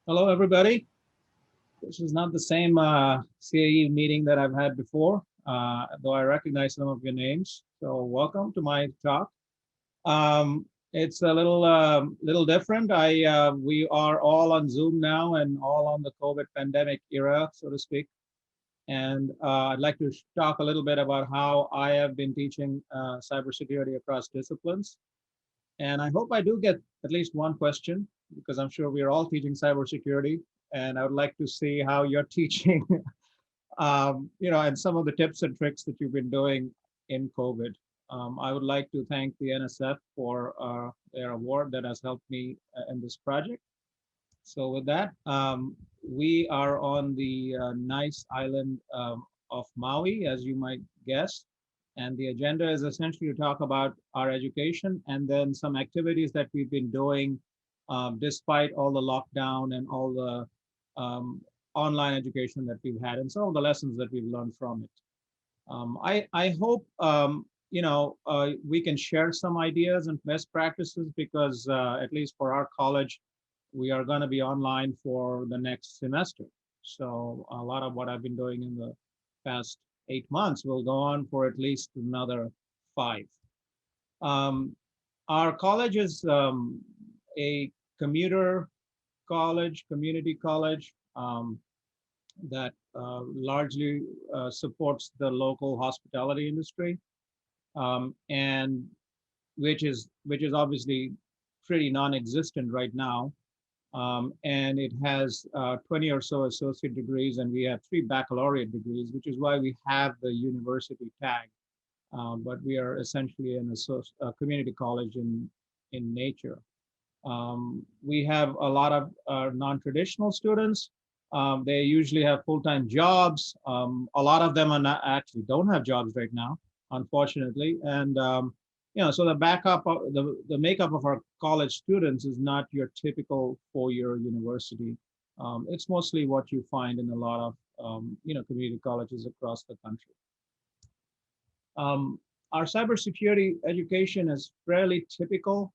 Hello, everybody. This is not the same CAE meeting that I've had before, though I recognize some of your names. So welcome to my talk. It's a little different. We are all on Zoom now and all on the COVID pandemic era, so to speak. And I'd like to talk a little bit about how I have been teaching cybersecurity across disciplines. And I hope I do get at least one question, because I'm sure we are all teaching cybersecurity, and I would like to see how you're teaching, and some of the tips and tricks that you've been doing in COVID. I would like to thank the NSF for their award that has helped me in this project. So with that, we are on the nice island of Maui, as you might guess. And the agenda is essentially to talk about our education and then some activities that we've been doing despite all the lockdown and all the online education that we've had and some of the lessons that we've learned from it. I hope we can share some ideas and best practices because at least for our college, we are going to be online for the next semester. So a lot of what I've been doing in the past 8 months will go on for at least another 5. Our college is a commuter college, community college that largely supports the local hospitality industry, and which is obviously pretty non-existent right now. And it has 20 or so associate degrees, and we have 3 baccalaureate degrees, which is why we have the university tag. But we are essentially a community college in nature. We have a lot of non-traditional students. They usually have full-time jobs. A lot of them actually don't have jobs right now, unfortunately. And so the the makeup of our college students is not your typical 4-year university. It's mostly what you find in a lot of community colleges across the country. Our cybersecurity education is fairly typical.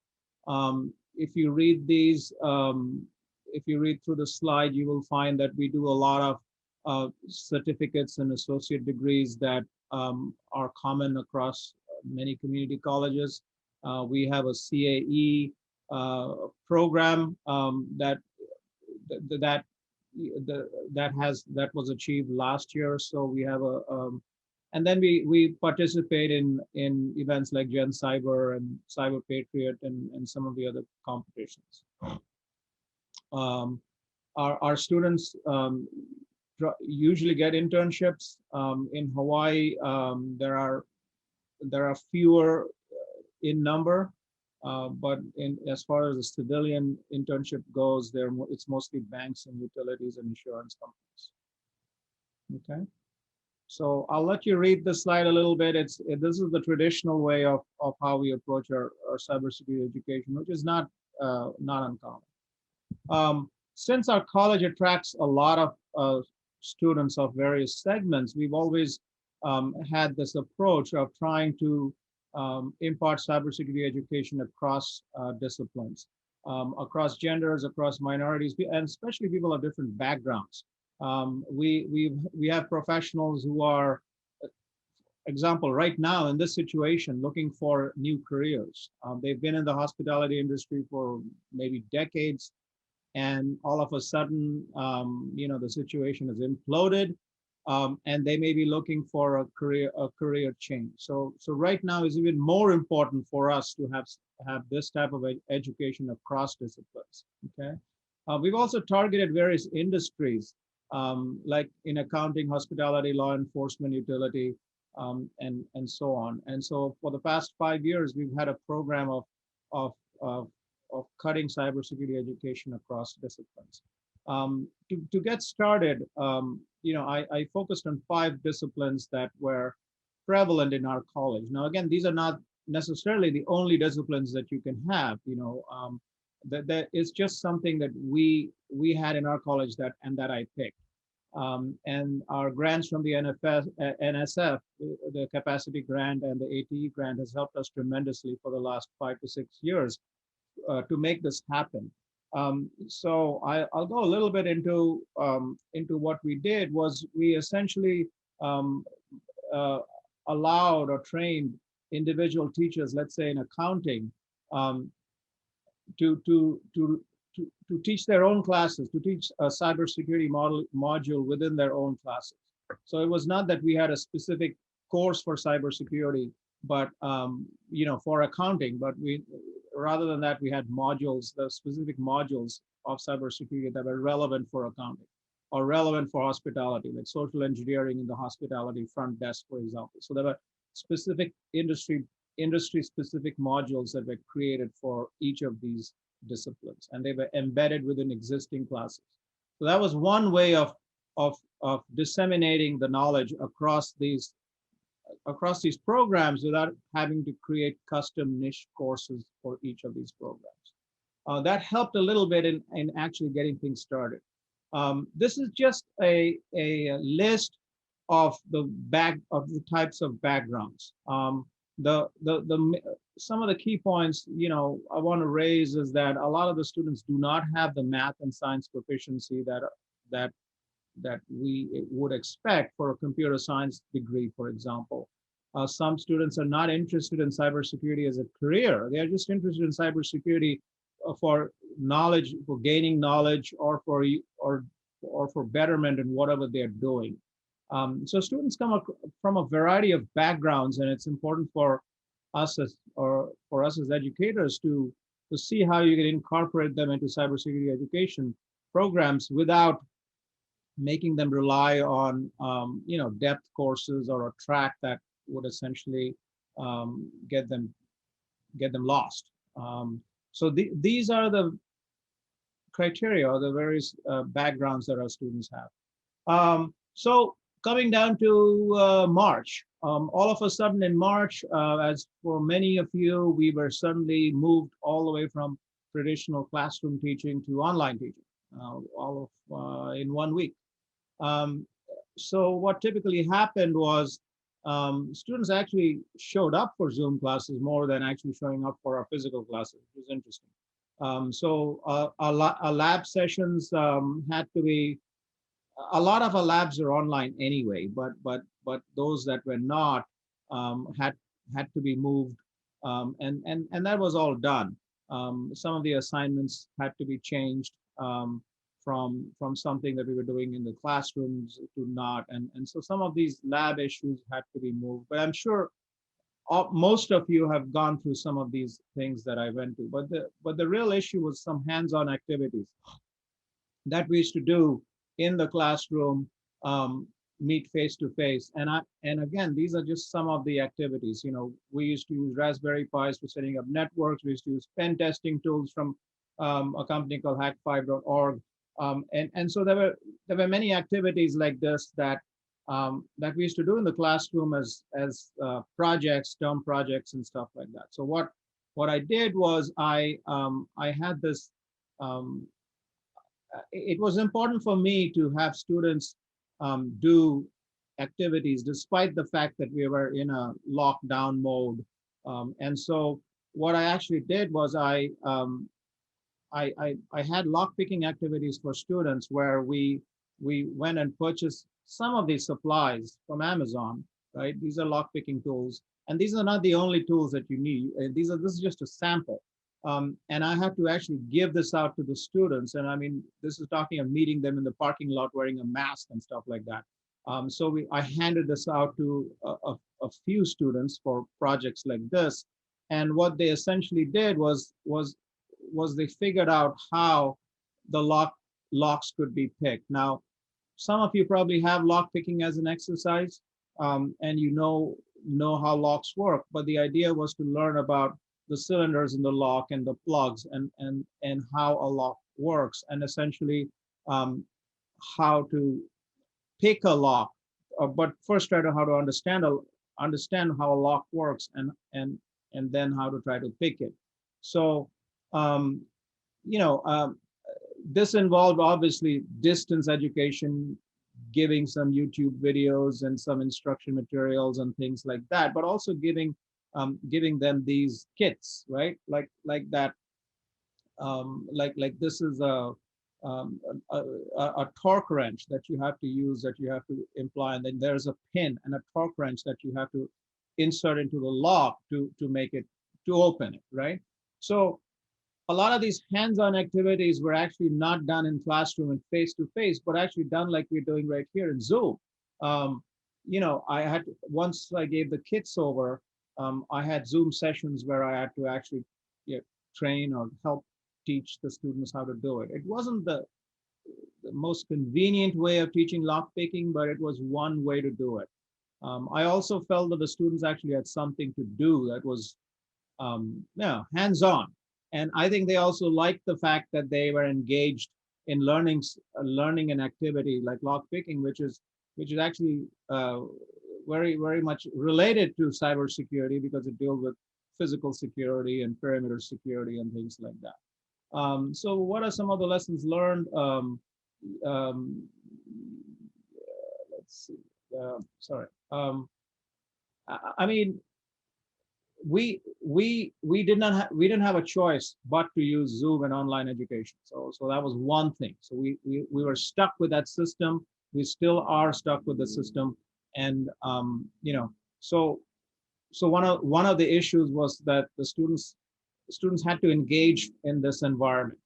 If you read these, if you read through the slide, you will find that we do a lot of certificates and associate degrees that are common across many community colleges. We have a CAE program that was achieved last year. So we have and then we participate in events like Gen Cyber and Cyber Patriot and some of the other competitions. Our students usually get internships. In Hawaii, there are fewer in number, but as far as the civilian internship goes, it's mostly banks and utilities and insurance companies. Okay, so I'll let you read the slide a little bit. This is the traditional way of how we approach our cybersecurity education, which is not uncommon. Since our college attracts a lot of students of various segments, we've always had this approach of trying to impart cybersecurity education across disciplines, across genders, across minorities, and especially people of different backgrounds. We have professionals who are, example, right now in this situation, looking for new careers. They've been in the hospitality industry for maybe decades, and all of a sudden, the situation has imploded, and they may be looking for a career change. So right now is even more important for us to have this type of education across disciplines. Okay, we've also targeted various industries, like in accounting, hospitality, law enforcement, utility, and so on. And so for the past 5 years, we've had a program of cutting cybersecurity education across disciplines. To get started, I focused on 5 disciplines that were prevalent in our college. Now, again, these are not necessarily the only disciplines that you can have. That is just something that we had in our college that I picked. And our grants from the NSF, the capacity grant and the ATE grant, has helped us tremendously for the last 5 to 6 years to make this happen. I'll go a little bit into what we did. Was we essentially um, uh, allowed or trained individual teachers, let's say in accounting, um, to, to, to, to teach their own classes, to teach a cybersecurity module within their own classes. So it was not that we had a specific course for cybersecurity, but for accounting, but rather than that, we had modules, the specific modules of cybersecurity that were relevant for accounting or relevant for hospitality, like social engineering in the hospitality front desk, for example. So there were specific industry specific modules that were created for each of these disciplines, and they were embedded within existing classes. So that was one way of disseminating the knowledge across these programs without having to create custom niche courses for each of these programs. That helped a little bit in actually getting things started. This is just a list of the types of backgrounds. Some of the key points, I want to raise is that a lot of the students do not have the math and science proficiency that we would expect for a computer science degree, for example. Some students are not interested in cybersecurity as a career. They are just interested in cybersecurity for knowledge, for gaining knowledge, or for betterment in whatever they're doing. So students come from a variety of backgrounds, and it's important for us as educators to see how you can incorporate them into cybersecurity education programs without making them rely on depth courses or a track that would essentially get them lost. So these are the criteria or the various backgrounds that our students have. So coming down to March, all of a sudden in March, as for many of you, we were suddenly moved all the way from traditional classroom teaching to online teaching, all of in 1 week. So what typically happened was students actually showed up for Zoom classes more than actually showing up for our physical classes, which is interesting. So our lab sessions had to be, a lot of our labs are online anyway, but those that were not had to be moved, and that was all done. Some of the assignments had to be changed from something that we were doing in the classrooms to not, and so some of these lab issues had to be moved. But I'm sure most of you have gone through some of these things that I went to. But the real issue was some hands-on activities that we used to do in the classroom, meet face to face. And again, these are just some of the activities. We used to use Raspberry Pis for setting up networks. We used to use pen testing tools from a company called hack5.org. And so there were many activities like this that we used to do in the classroom as projects, term projects, and stuff like that. So what I did was I had this. It was important for me to have students do activities despite the fact that we were in a lockdown mode. And so what I actually did was I had lockpicking activities for students where we went and purchased some of these supplies from Amazon, right? These are lockpicking tools, and these are not the only tools that you need. This is just a sample. And I had to actually give this out to the students. And I mean, this is talking of meeting them in the parking lot wearing a mask and stuff like that. So I handed this out to a few students for projects like this. And what they essentially did was they figured out how the locks could be picked. Now, some of you probably have lock picking as an exercise, and you know how locks work. But the idea was to learn about the cylinders in the lock and the plugs and how a lock works, and essentially how to pick a lock. But first, try to how to understand how a lock works, and then how to try to pick it. So this involved obviously distance education, giving some YouTube videos and some instruction materials and things like that, but also giving them these kits, right? Like that like this is um, a, a torque wrench that you have to use, that you have to imply, and then there's a pin and a torque wrench that you have to insert into the lock to make it, to open it, right? So a lot of these hands-on activities were actually not done in classroom and face-to-face, but actually done like we're doing right here in Zoom. Um, I had once I gave the kits over, I had Zoom sessions where I had to actually, train or help teach the students how to do it. It wasn't the most convenient way of teaching lockpicking, but it was one way to do it. I also felt that the students actually had something to do that was hands-on. And I think they also liked the fact that they were engaged in learning an activity like lockpicking, which is actually very, very much related to cybersecurity because it deals with physical security and perimeter security and things like that. So what are some of the lessons learned? Um, let's see. Sorry. I mean, we didn't have a choice but to use Zoom and online education. So that was one thing. So we were stuck with that system. We still are stuck with the system, and so one of the issues was that the students had to engage in this environment.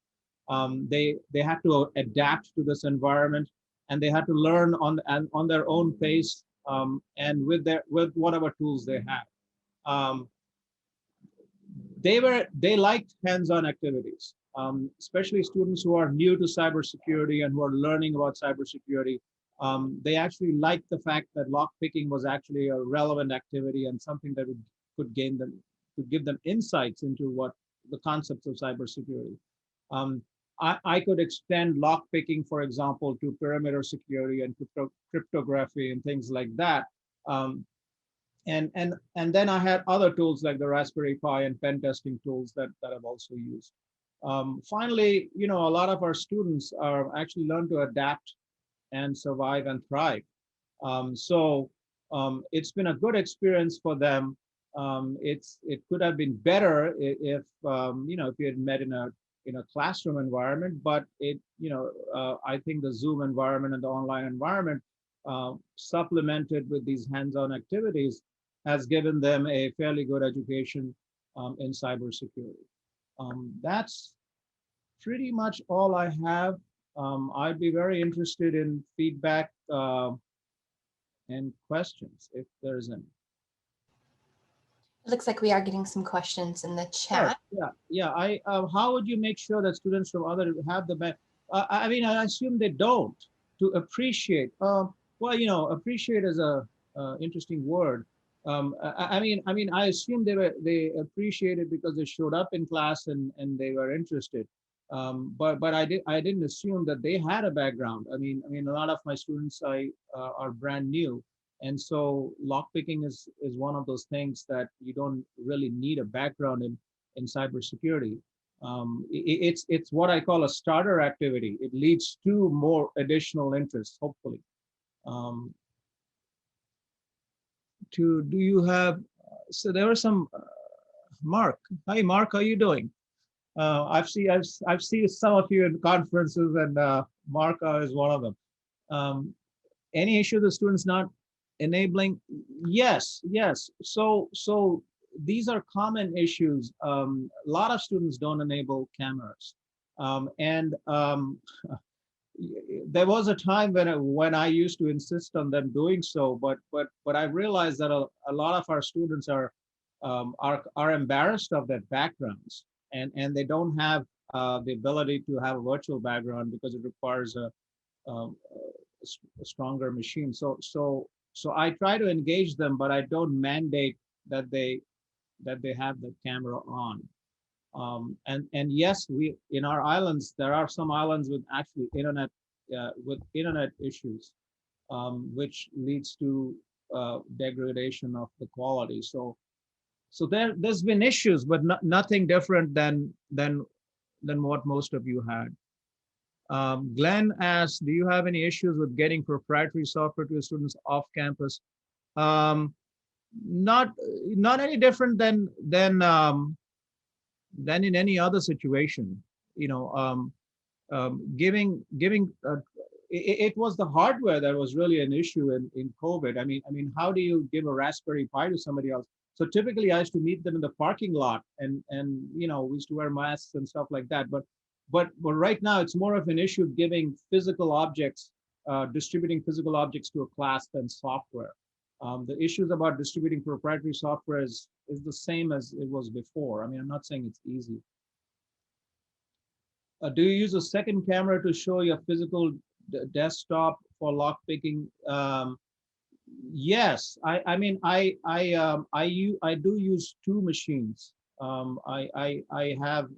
They had to adapt to this environment, and they had to learn on their own pace, and with whatever tools they had. Um, they liked hands-on activities, especially students who are new to cybersecurity and who are learning about cybersecurity. They actually liked the fact that lockpicking was actually a relevant activity and something that could give them insights into what the concepts of cybersecurity. Um, I could extend lockpicking, for example, to perimeter security and cryptography and things like that. And then I had other tools like the Raspberry Pi and pen testing tools that I've also used. Finally, a lot of our students are actually learn to adapt and survive and thrive. So it's been a good experience for them. It could have been better if if you had met in a classroom environment, but I think the Zoom environment and the online environment, supplemented with these hands-on activities, has given them a fairly good education in cybersecurity. That's pretty much all I have. I'd be very interested in feedback and questions if there's any. It looks like we are getting some questions in the chat. Sure. Yeah. How would you make sure that students from other have the I mean, I assume they don't. To appreciate. Well, appreciate is a interesting word. I mean, I assume they appreciated because they showed up in class and they were interested. But I didn't assume that they had a background. I mean, a lot of my students are brand new, and so lockpicking is one of those things that you don't really need a background in cybersecurity. It's what I call a starter activity. It leads to more additional interests, hopefully. Do you have? So there was some. Mark, hi Mark, how are you doing? I've seen some of you in conferences, and Mark is one of them. Any issue the students not enabling? Yes. So these are common issues. A lot of students don't enable cameras, and there was a time when I used to insist on them doing so, but I realized that a lot of our students are embarrassed of their backgrounds, and they don't have the ability to have a virtual background because it requires a stronger machine. So I try to engage them, but I don't mandate that they have the camera on. And yes, we in our islands there are some islands with actually internet issues, which leads to degradation of the quality. So there's been issues, but nothing different than what most of you had. Glenn asked, do you have any issues with getting proprietary software to students off campus? Not any different than in any other situation. you know, giving it was the hardware that was really an issue in COVID. I mean, how do you give a Raspberry Pi to somebody else? So typically I used to meet them in the parking lot and you know, we used to wear masks and stuff like that. But right now it's more of an issue of giving physical objects, distributing physical objects to a class than software. The issues about distributing proprietary software is the same as it was before. I mean, I'm not saying it's easy. Do you use a second camera to show your physical desktop for lock picking? Yes, I mean I do use two machines. I have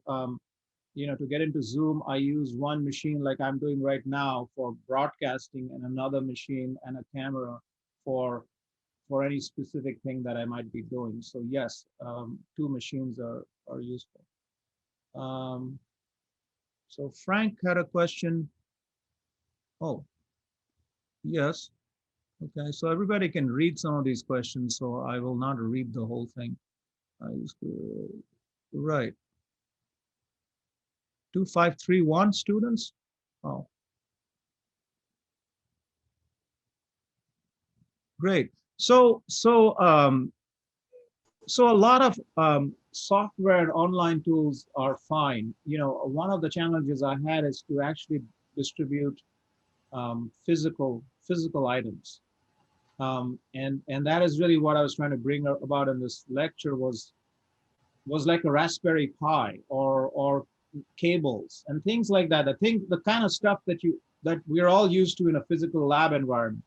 you know, to get into Zoom, I use one machine like I'm doing right now for broadcasting, and another machine and a camera for any specific thing that I might be doing. So yes, two machines are useful. So Frank had a question. Oh, yes. Okay, so everybody can read some of these questions, so I will not read the whole thing. I used to, right. 2531 students? Oh, great. So a lot of software and online tools are fine. You know, one of the challenges I had is to actually distribute physical items. And that is really what I was trying to bring about in this lecture was like a Raspberry Pi or cables and things like that. I think the kind of stuff that we're all used to in a physical lab environment.